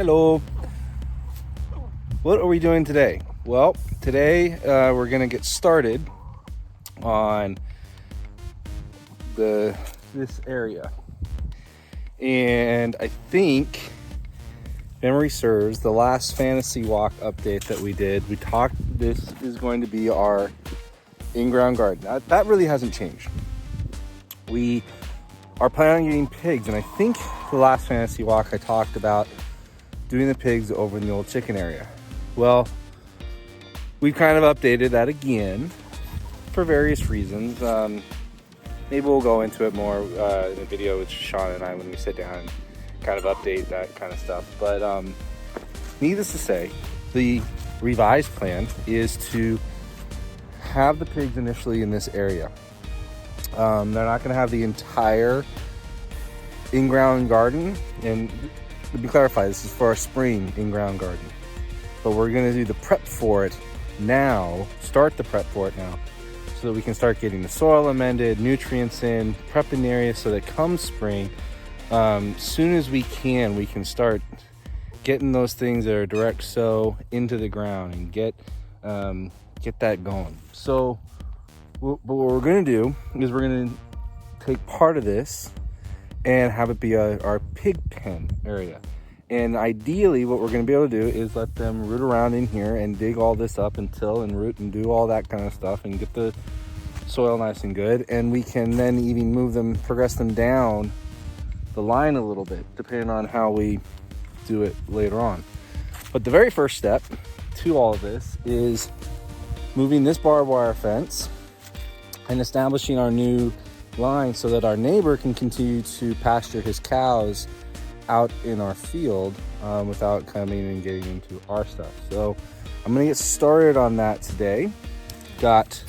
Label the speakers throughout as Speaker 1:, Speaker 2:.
Speaker 1: Hello. What are we doing today? Well, today we're gonna get started on this area, and I think, if memory serves, the last fantasy walk update that we did, we talked. This is going to be our in-ground garden. That really hasn't changed. We are planning on getting pigs, and I think the last fantasy walk I talked about doing the pigs over in the old chicken area. Well, we've kind of updated that again for various reasons. Maybe we'll go into it more in a video with Sean and I when we sit down and kind of update that kind of stuff. But needless to say, the revised plan is to have the pigs initially in this area. They're not going to have the entire in-ground garden, and to be clarified, this is for our spring in-ground garden, but we're going to do the prep for it now, start the prep for it now, so that we can start getting the soil amended, nutrients in, prepping the area, so that come spring, soon as we can start getting those things that are direct sow into the ground and get that going. So what we're going to do is we're going to take part of this and have it be our pig pen area. And ideally what we're going to be able to do is let them root around in here and dig all this up and till and root and do all that kind of stuff and get the soil nice and good. And we can then even move them, progress them down the line a little bit, depending on how we do it later on. But the very first step to all of this is moving this barbed wire fence and establishing our new line so that our neighbor can continue to pasture his cows out in our field without coming and getting into our stuff. So I'm gonna get started on that today. Got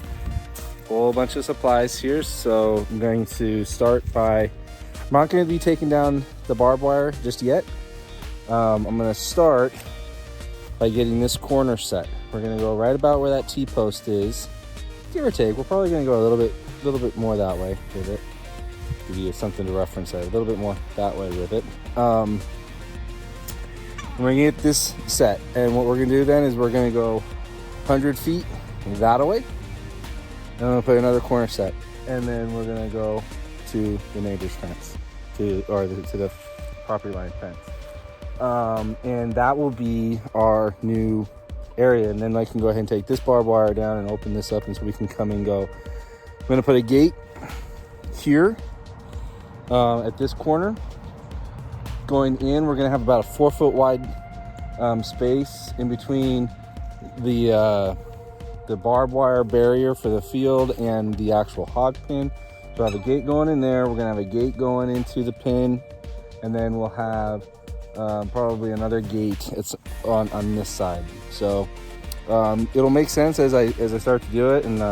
Speaker 1: a whole bunch of supplies here, so I'm going to start by, I'm not going to be taking down the barbed wire just yet. I'm going to start by getting this corner set. We're going to go right about where that T-post is, give or take. We're probably going to go a little bit more that way with it. Give you something to reference that, a little bit more that way with it. We're going to get this set, and what we're going to do then is we're going to go 100 feet that away, and I'm going to put another corner set, and then we're going to go to the neighbor's fence, to the property line fence. And that will be our new area, and then I can go ahead and take this barbed wire down and open this up, and so we can come and go. I'm going to put a gate here at this corner. Going in, we're going to have about a 4-foot wide space in between the barbed wire barrier for the field and the actual hog pen. So I have a gate going in there. We're going to have a gate going into the pen, and then we'll have probably another gate. It's on this side. So it'll make sense as I start to do it, and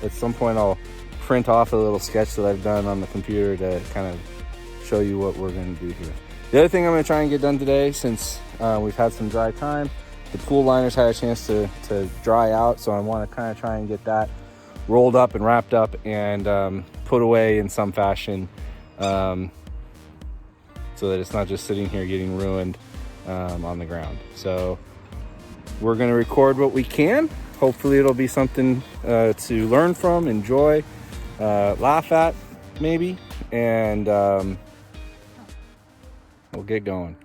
Speaker 1: at some point I'll print off a little sketch that I've done on the computer to kind of show you what we're going to do here. The other thing I'm going to try and get done today, since we've had some dry time, the pool liners had a chance to dry out, so I want to kind of try and get that rolled up and wrapped up and put away in some fashion, so that it's not just sitting here getting ruined on the ground. So we're going to record what we can. Hopefully it'll be something to learn from, enjoy, laugh at maybe, and we'll get going.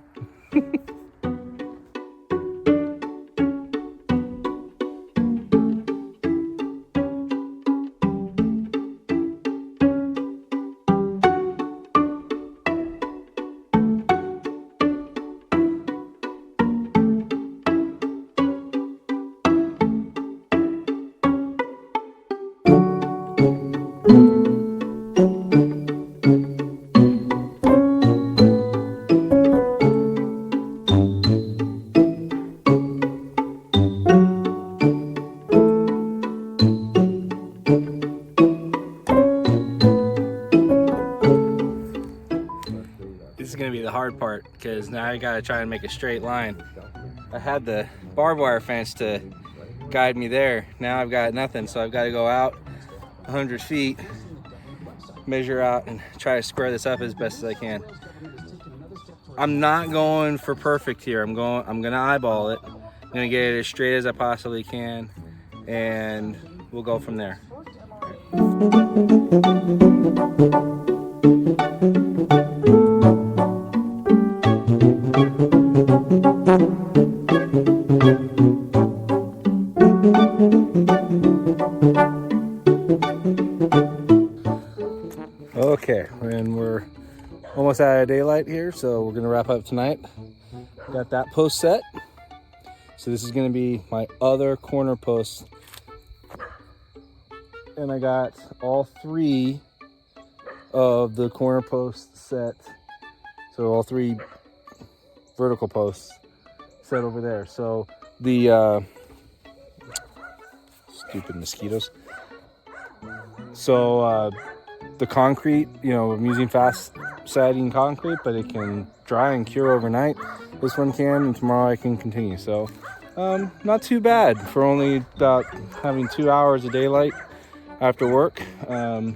Speaker 1: Hard part, because now I gotta try and make a straight line. I had the barbed wire fence to guide me there. Now I've got nothing, so I've got to go out 100 feet measure out and try to square this up as best as I can. I'm not going for perfect here. I'm gonna eyeball it. I'm gonna get it as straight as I possibly can, and we'll go from there. Okay, and we're almost out of daylight here, so we're gonna wrap up tonight. Got that post set. So this is gonna be my other corner post. And I got all 3 of the corner posts set. So all 3 vertical posts set over there. So the stupid mosquitoes. So the concrete, I'm using fast siding concrete, but it can dry and cure overnight. This one can, and tomorrow I can continue. So not too bad for only about having 2 hours of daylight after work. The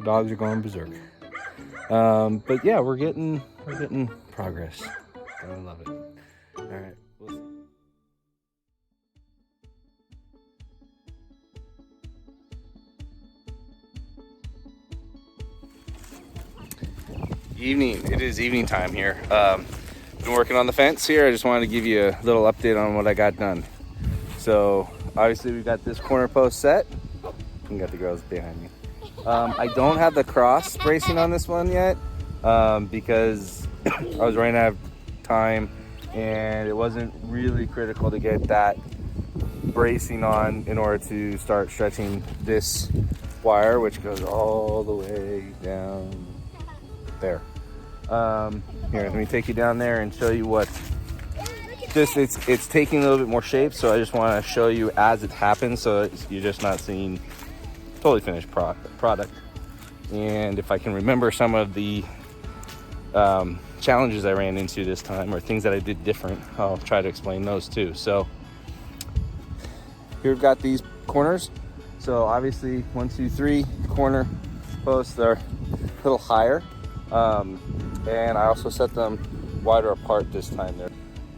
Speaker 1: dogs are going berserk. But yeah, we're getting progress. I love it. All right. We'll see. Evening. It is evening time here. Been working on the fence here. I just wanted to give you a little update on what I got done. So obviously we've got this corner post set. We got the girls behind me. I don't have the cross bracing on this one yet because I was running out of time, and it wasn't really critical to get that bracing on in order to start stretching this wire, which goes all the way down there. Here, let me take you down there and show you what it's taking a little bit more shape. So I just want to show you as it happens, so you're just not seeing totally finished product. And if I can remember some of the challenges I ran into this time, or things that I did different, I'll try to explain those too. So here we've got these corners. So obviously 1, 2, 3 corner posts, they're a little higher. And I also set them wider apart this time.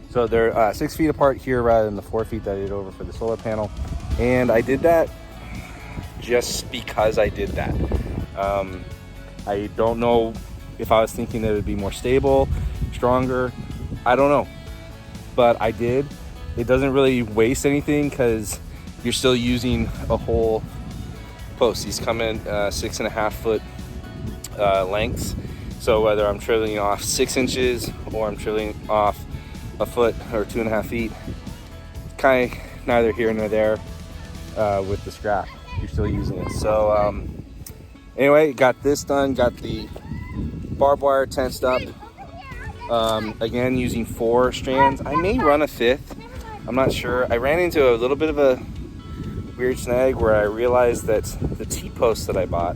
Speaker 1: So they're 6 feet apart here rather than the 4 feet that I did over for the solar panel. And I did that just because I did that. I don't know if I was thinking that it would be more stable, stronger. I don't know, but I did. It doesn't really waste anything because you're still using a whole post. These come in 6.5 foot lengths. So whether I'm drilling off 6 inches or I'm drilling off a foot or 2.5 feet, kind of neither here nor there with the scrap. You're still using it. So anyway, got this done. Got the barbed wire tensed up. Again, using 4 strands. I may run a 5th. I'm not sure. I ran into a little bit of a weird snag where I realized that the T-posts that I bought,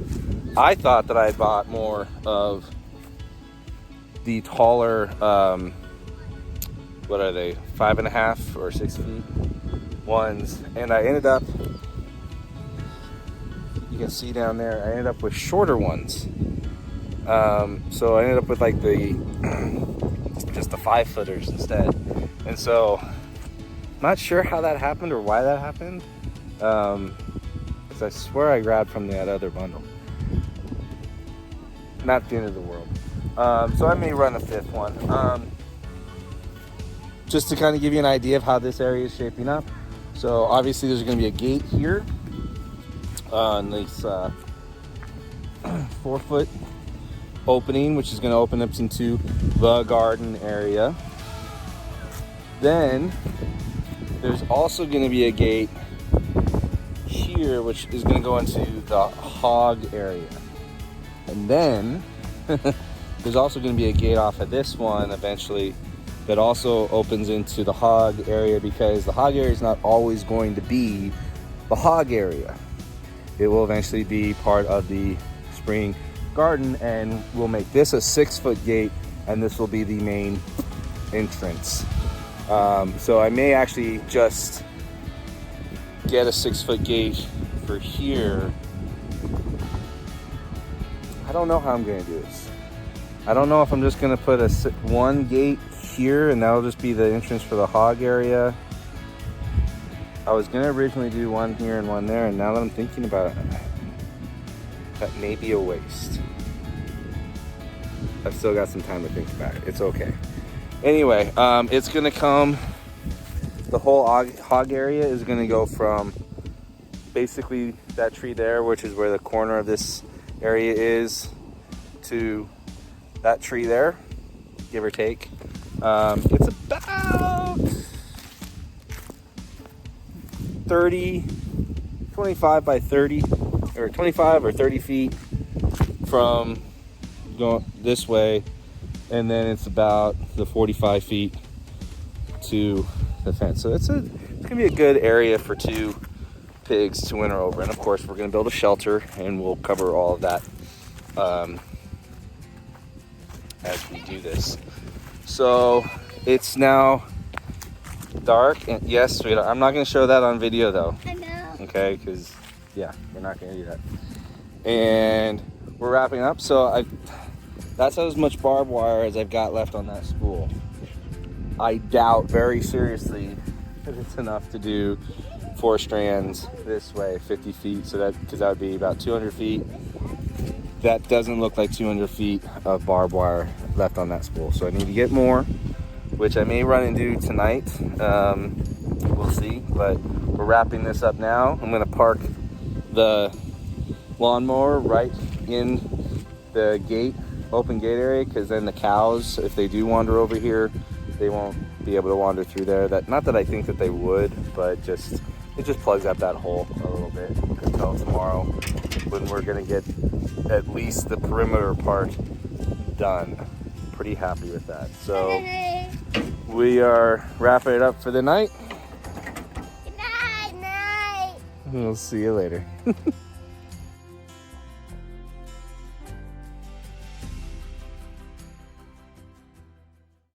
Speaker 1: I thought that I had bought more of the taller, what are they, 5.5 or 6 feet ones, and I ended up, you can see down there, I ended up with shorter ones. So I ended up with like just the 5-footers instead. And so I'm not sure how that happened or why that happened, because I swear I grabbed from that other bundle. Not the end of the world. So I may run a 5th one, just to kind of give you an idea of how this area is shaping up. So obviously there's going to be a gate here on this 4-foot opening, which is going to open up into the garden area. Then there's also going to be a gate here, which is going to go into the hog area. And then there's also going to be a gate off of this one eventually that also opens into the hog area, because the hog area is not always going to be the hog area. It will eventually be part of the spring garden, and we'll make this a 6-foot gate, and this will be the main entrance. So I may actually just get a 6-foot gate for here I don't know how I'm gonna do this. I don't know if I'm just gonna put one gate here and that'll just be the entrance for the hog area. I was gonna originally do one here and one there, and now that I'm thinking about it, that may be a waste. I've still got some time to think about it. It's okay. Anyway, it's gonna come, the whole hog area is gonna go from basically that tree there, which is where the corner of this area is, to that tree there, give or take. It's about 25 by 30, or 25 or 30 feet from going this way, and then it's about the 45 feet to the fence. So it's gonna be a good area for 2 pigs to winter over. And of course we're gonna build a shelter, and we'll cover all of that as we do this. So it's now dark, and yes, sweetheart, I'm not gonna show that on video though.
Speaker 2: I know.
Speaker 1: Okay, because yeah, we're not gonna do that. And we're wrapping up, so that's as much barbed wire as I've got left on that spool. I doubt very seriously that it's enough to do 4 strands this way, 50 feet, so that, because that would be about 200 feet. That doesn't look like 200 feet of barbed wire left on that spool, so I need to get more, which I may run and do tonight. We'll see, but we're wrapping this up now. I'm gonna park the lawnmower right in the gate, open gate area, because then the cows, if they do wander over here, they won't be able to wander through there. Not that I think that they would, but it just plugs up that hole a little bit until tomorrow, when we're gonna get at least the perimeter part done. Pretty happy with that. So we are wrapping it up for the night.
Speaker 2: Good night, night.
Speaker 1: We'll see you later.